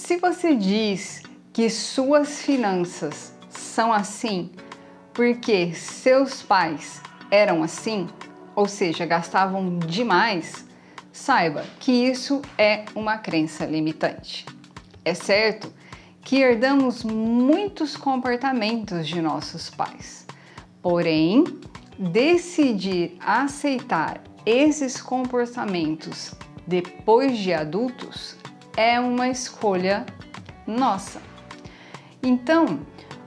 Se você diz que suas finanças são assim porque seus pais eram assim, ou seja, gastavam demais, saiba que isso é uma crença limitante. É certo que herdamos muitos comportamentos de nossos pais, porém, decidir aceitar esses comportamentos depois de adultos é uma escolha nossa. Então,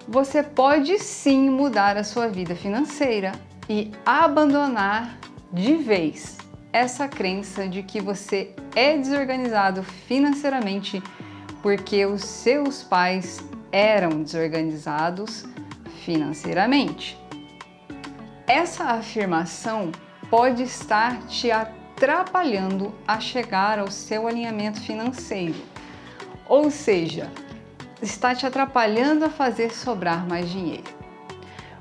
você pode sim mudar a sua vida financeira e abandonar de vez essa crença de que você é desorganizado financeiramente porque os seus pais eram desorganizados financeiramente. Essa afirmação pode estar te atrapalhando a chegar ao seu alinhamento financeiro, ou seja, está te atrapalhando a fazer sobrar mais dinheiro.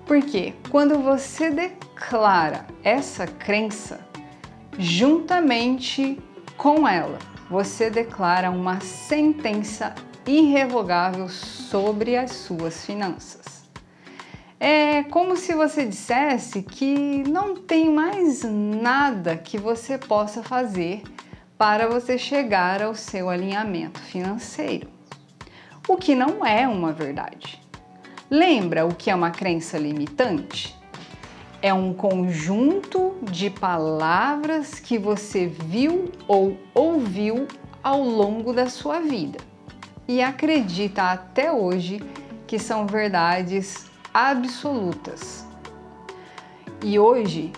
Porque quando você declara essa crença, juntamente com ela, você declara uma sentença irrevogável sobre as suas finanças. É como se você dissesse que não tem mais nada que você possa fazer para você chegar ao seu alinhamento financeiro. O que não é uma verdade. Lembra o que é uma crença limitante? É um conjunto de palavras que você viu ou ouviu ao longo da sua vida e acredita até hoje que são verdades absolutas. E hoje,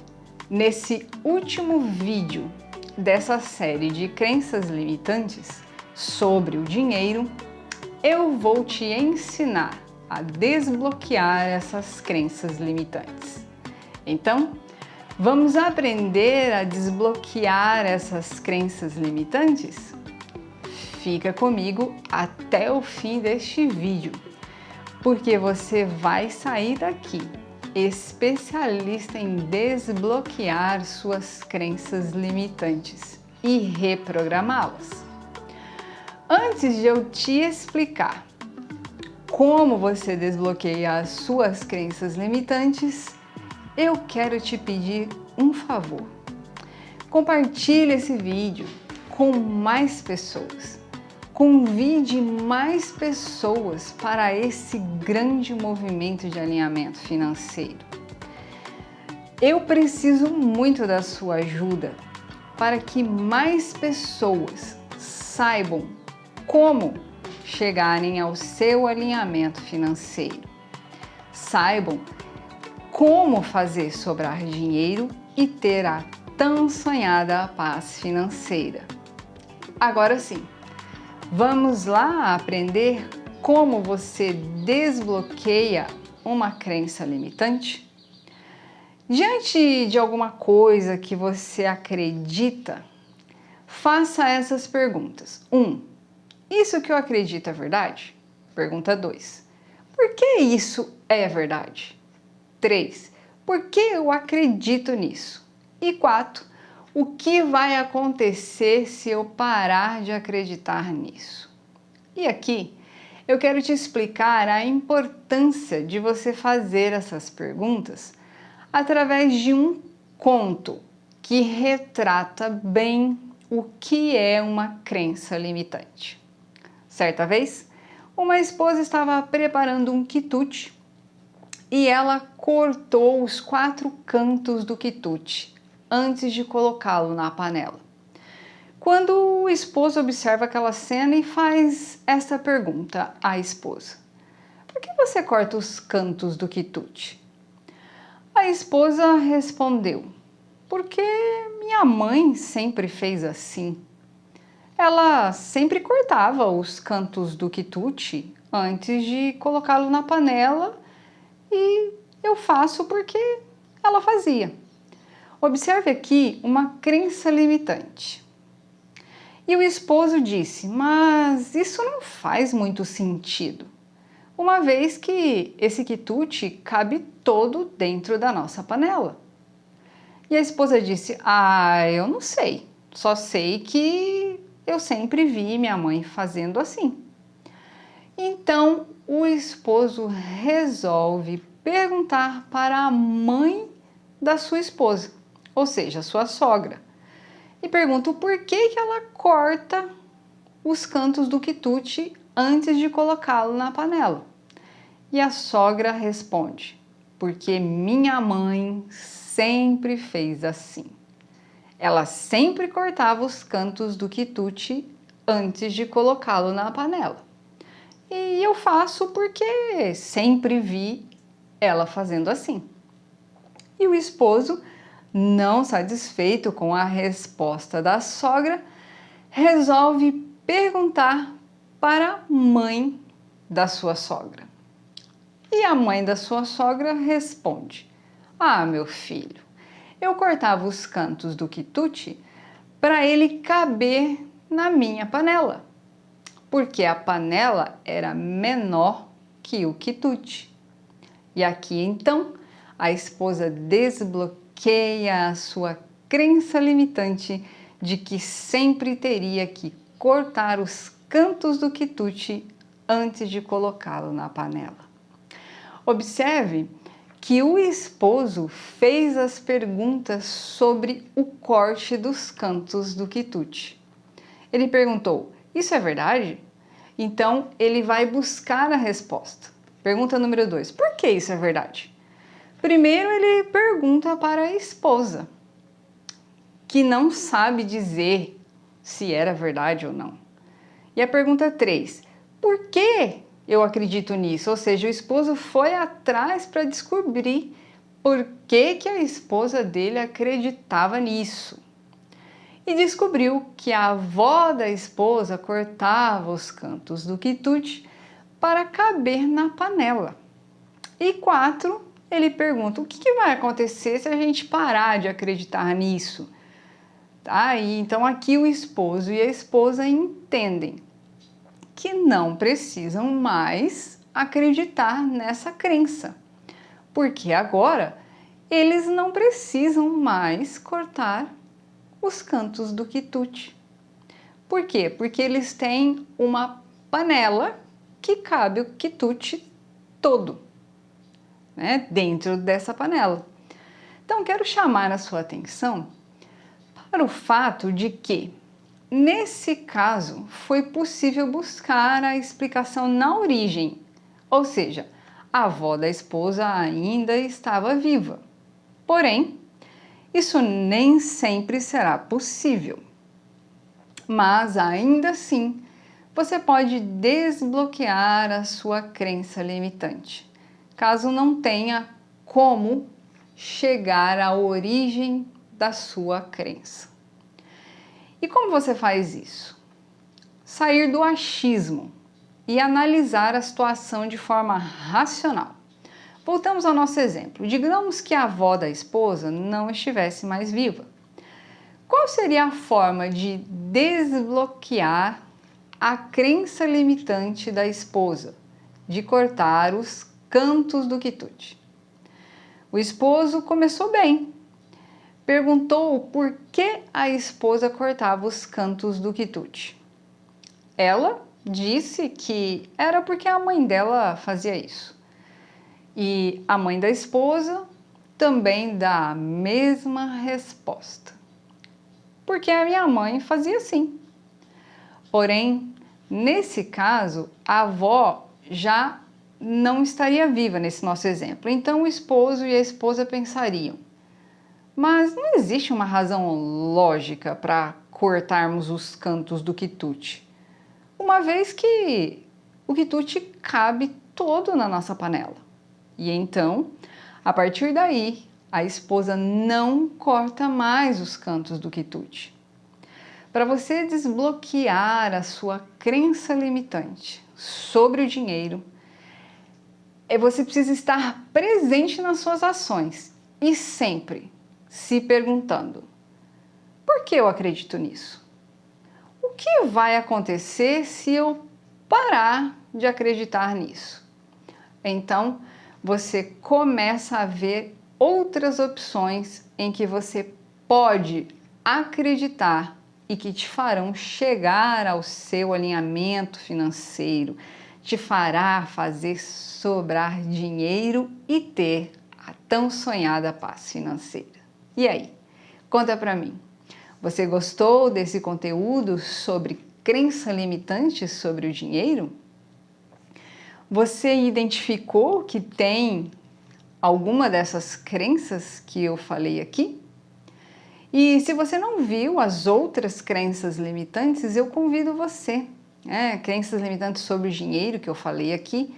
nesse último vídeo dessa série de crenças limitantes sobre o dinheiro, eu vou te ensinar a desbloquear essas crenças limitantes. Então, vamos aprender a desbloquear essas crenças limitantes? Fica comigo até o fim deste vídeo, porque você vai sair daqui especialista em desbloquear suas crenças limitantes e reprogramá-las. Antes de eu te explicar como você desbloqueia as suas crenças limitantes, eu quero te pedir um favor. Compartilhe esse vídeo com mais pessoas. Convide mais pessoas para esse grande movimento de alinhamento financeiro. Eu preciso muito da sua ajuda para que mais pessoas saibam como chegarem ao seu alinhamento financeiro. Saibam como fazer sobrar dinheiro e ter a tão sonhada paz financeira. Agora sim, vamos lá aprender como você desbloqueia uma crença limitante? Diante de alguma coisa que você acredita, faça essas perguntas. 1. Isso que eu acredito é verdade? Pergunta 2. Por que isso é verdade? 3. Por que eu acredito nisso? E 4. O que vai acontecer se eu parar de acreditar nisso? E aqui eu quero te explicar a importância de você fazer essas perguntas através de um conto que retrata bem o que é uma crença limitante. Certa vez, uma esposa estava preparando um quitute e ela cortou os 4 cantos do quitute antes de colocá-lo na panela. Quando o esposo observa aquela cena e faz essa pergunta à esposa: por que você corta os cantos do quitute? A esposa respondeu: porque minha mãe sempre fez assim. Ela sempre cortava os cantos do quitute antes de colocá-lo na panela e eu faço porque ela fazia. Observe aqui uma crença limitante. E o esposo disse: mas isso não faz muito sentido, uma vez que esse quitute cabe todo dentro da nossa panela. E a esposa disse: eu não sei, só sei que eu sempre vi minha mãe fazendo assim. Então, o esposo resolve perguntar para a mãe da sua esposa, ou seja, a sua sogra, e pergunta o porquê que ela corta os cantos do quitute antes de colocá-lo na panela. E a sogra responde: porque minha mãe sempre fez assim. Ela sempre cortava os cantos do quitute antes de colocá-lo na panela. E eu faço porque sempre vi ela fazendo assim. E o esposo, não satisfeito com a resposta da sogra, resolve perguntar para a mãe da sua sogra. E a mãe da sua sogra responde: ah, meu filho, eu cortava os cantos do quitute para ele caber na minha panela, porque a panela era menor que o quitute. E aqui então a esposa desbloqueia a sua crença limitante de que sempre teria que cortar os cantos do quitute antes de colocá-lo na panela. Observe que o esposo fez as perguntas sobre o corte dos cantos do quitute. Ele perguntou: isso é verdade? Então ele vai buscar a resposta. Pergunta número 2: por que isso é verdade? Primeiro ele pergunta para a esposa, que não sabe dizer se era verdade ou não. E a pergunta 3: por que eu acredito nisso? Ou seja, o esposo foi atrás para descobrir por que a esposa dele acreditava nisso. E descobriu que a avó da esposa cortava os cantos do quitute para caber na panela. E 4, ele pergunta: o que vai acontecer se a gente parar de acreditar nisso? Tá? E então aqui o esposo e a esposa entendem que não precisam mais acreditar nessa crença, porque agora eles não precisam mais cortar os cantos do quitute. Por quê? Porque eles têm uma panela que cabe o quitute todo, né, dentro dessa panela. Então, quero chamar a sua atenção para o fato de que, nesse caso, foi possível buscar a explicação na origem, ou seja, a avó da esposa ainda estava viva. Porém, isso nem sempre será possível. Mas ainda assim, você pode desbloquear a sua crença limitante, caso não tenha como chegar à origem da sua crença. E como você faz isso? Sair do achismo e analisar a situação de forma racional. Voltamos ao nosso exemplo. Digamos que a avó da esposa não estivesse mais viva. Qual seria a forma de desbloquear a crença limitante da esposa de cortar os cantos do quitute? O esposo começou bem. Perguntou por que a esposa cortava os cantos do quitute. Ela disse que era porque a mãe dela fazia isso. E a mãe da esposa também dá a mesma resposta. Porque a minha mãe fazia assim. Porém, nesse caso, a avó já não estaria viva nesse nosso exemplo. Então, o esposo e a esposa pensariam: mas não existe uma razão lógica para cortarmos os cantos do quitute, uma vez que o quitute cabe todo na nossa panela. E então, a partir daí, a esposa não corta mais os cantos do quitute. Para você desbloquear a sua crença limitante sobre o dinheiro, você precisa estar presente nas suas ações e sempre se perguntando: por que eu acredito nisso? O que vai acontecer se eu parar de acreditar nisso? Então, você começa a ver outras opções em que você pode acreditar e que te farão chegar ao seu alinhamento financeiro, te fará fazer sobrar dinheiro e ter a tão sonhada paz financeira. E aí, conta pra mim, você gostou desse conteúdo sobre crença limitante sobre o dinheiro? Você identificou que tem alguma dessas crenças que eu falei aqui? E se você não viu as outras crenças limitantes, eu convido você, crenças limitantes sobre o dinheiro que eu falei aqui,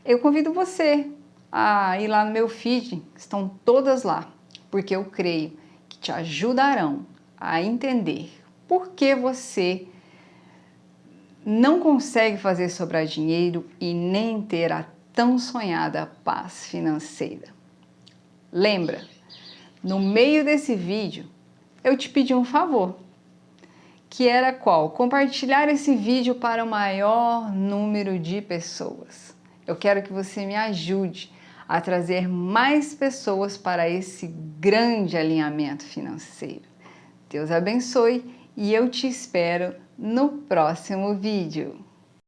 eu convido você a ir lá no meu feed, estão todas lá, porque eu creio que te ajudarão a entender por que você não consegue fazer sobrar dinheiro e nem ter a tão sonhada paz financeira. Lembra, no meio desse vídeo, eu te pedi um favor, que era qual? Compartilhar esse vídeo para o maior número de pessoas. Eu quero que você me ajude a trazer mais pessoas para esse grande alinhamento financeiro. Deus abençoe e eu te espero no próximo vídeo.